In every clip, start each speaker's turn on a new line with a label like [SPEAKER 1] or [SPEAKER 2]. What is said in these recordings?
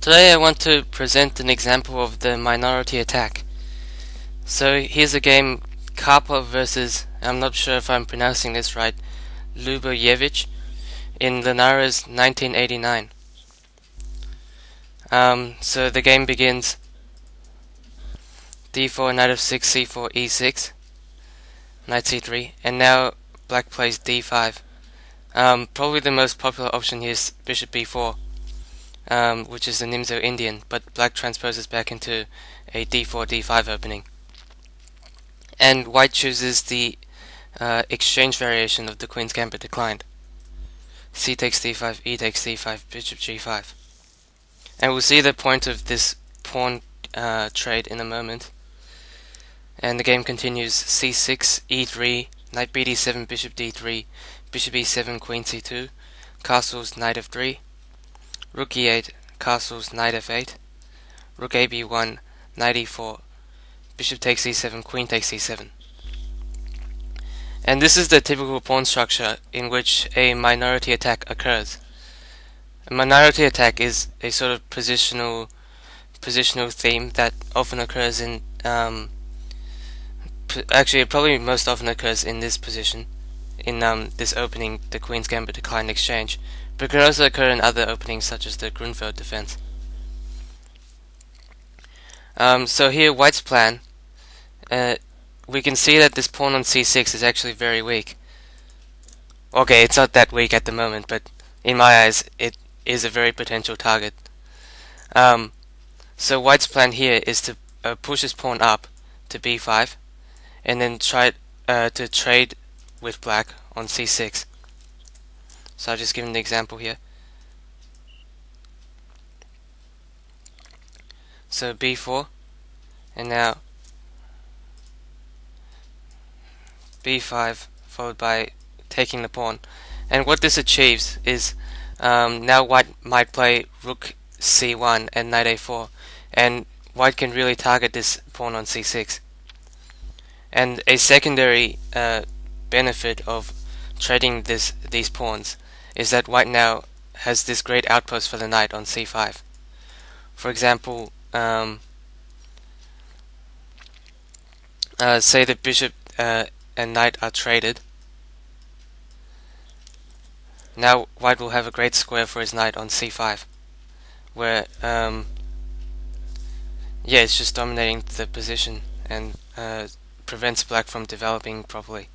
[SPEAKER 1] Today I want to present an example of the minority attack. So here's a game, Karpov versus, I'm not sure if I'm pronouncing this right, Ljubojevic in Linares 1989. So the game begins d4, knight f6, c4, e6, knight c3, and now black plays d5. Probably the most popular option here is bishop b4. Which is the Nimzo Indian, but black transposes back into a d4, d5 opening. And white chooses the exchange variation of the Queen's Gambit declined. C takes d5, e takes d5, bishop g5. And we'll see the point of this pawn trade in a moment. And the game continues c6, e3, knight bd7, bishop d3, bishop e7, queen c2, castles, knight f3, rook e8, castles, knight f8, rook ab1, knight e4, bishop takes e7, queen takes e7. And this is the typical pawn structure in which a minority attack occurs. A minority attack is a sort of positional theme that often occurs in actually it probably most often occurs in this position, in this opening, the Queen's Gambit declined exchange, but can also occur in other openings such as the Grunfeld defense. So here white's plan, we can see that this pawn on c6 is actually very weak. Okay, it's not that weak at the moment, but in my eyes it is a very potential target. So white's plan here is to push his pawn up to b5 and then try to trade with black on c6. So I'll just give him the example here. So b4, and now b5 followed by taking the pawn. And what this achieves is now white might play rook c1 and knight a4, and white can really target this pawn on c6. And a secondary benefit of trading these pawns is that white now has this great outpost for the knight on c5. For example, say the bishop and knight are traded. Now white will have a great square for his knight on c5, where yeah, it's just dominating the position and prevents black from developing properly.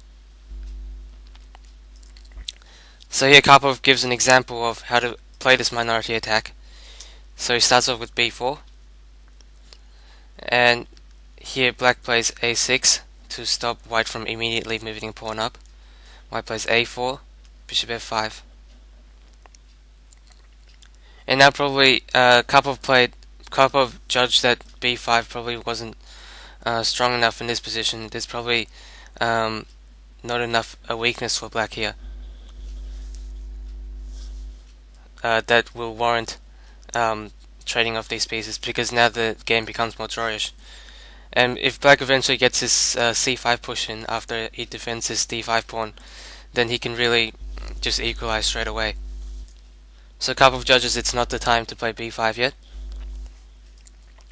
[SPEAKER 1] So here Karpov gives an example of how to play this minority attack. So he starts off with b4, and here black plays a6 to stop white from immediately moving a pawn up. White plays a4, bishop f5. And now probably Karpov judged that b5 probably wasn't strong enough in this position. There's probably not enough a weakness for black here that will warrant trading off these pieces, because now the game becomes more drawish. And if black eventually gets his c5 push in after he defends his d5 pawn, then he can really just equalize straight away. So Karpov judges it's not the time to play b5 yet.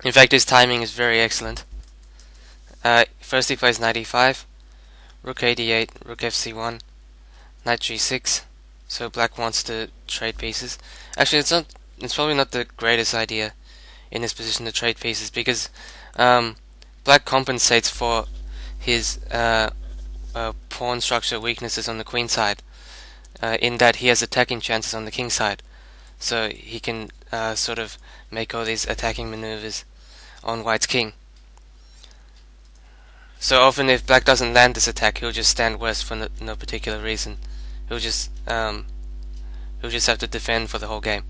[SPEAKER 1] In fact, his timing is very excellent. First he plays knight e5, rook ad8, rook fc1, knight g6. So black wants to trade pieces. Actually, it's probably not the greatest idea in this position to trade pieces, because black compensates for his pawn structure weaknesses on the queen side, in that he has attacking chances on the king side. So he can sort of make all these attacking maneuvers on white's king. So often if black doesn't land this attack, he'll just stand west for no particular reason. He'll just have to defend for the whole game.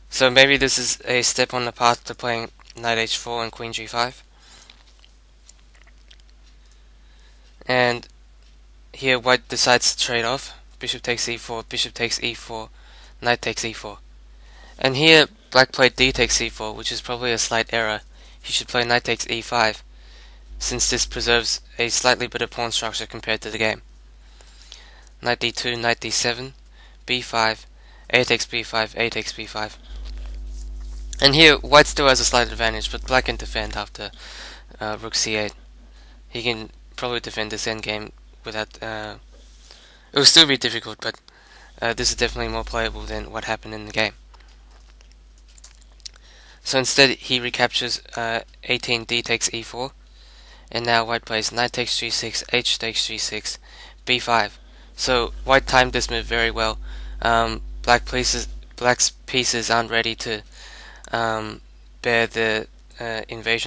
[SPEAKER 1] So maybe this is a step on the path to playing knight h4 and queen g5. And here white decides to trade off. Bishop takes e4, bishop takes e4, knight takes e4. And here black played d takes c4, which is probably a slight error. He should play knight takes e5, since this preserves a slightly better pawn structure compared to the game. Knight d2, knight d7, b5, a takes b5, a takes b5. And here, white still has a slight advantage, but black can defend after rook c8. He can probably defend this endgame without... it will still be difficult, but this is definitely more playable than what happened in the game. So instead, he recaptures 18, d takes e4, and now white plays knight takes g6, h takes g6, b5. So white timed this move very well. Black's pieces aren't ready to bear the invasion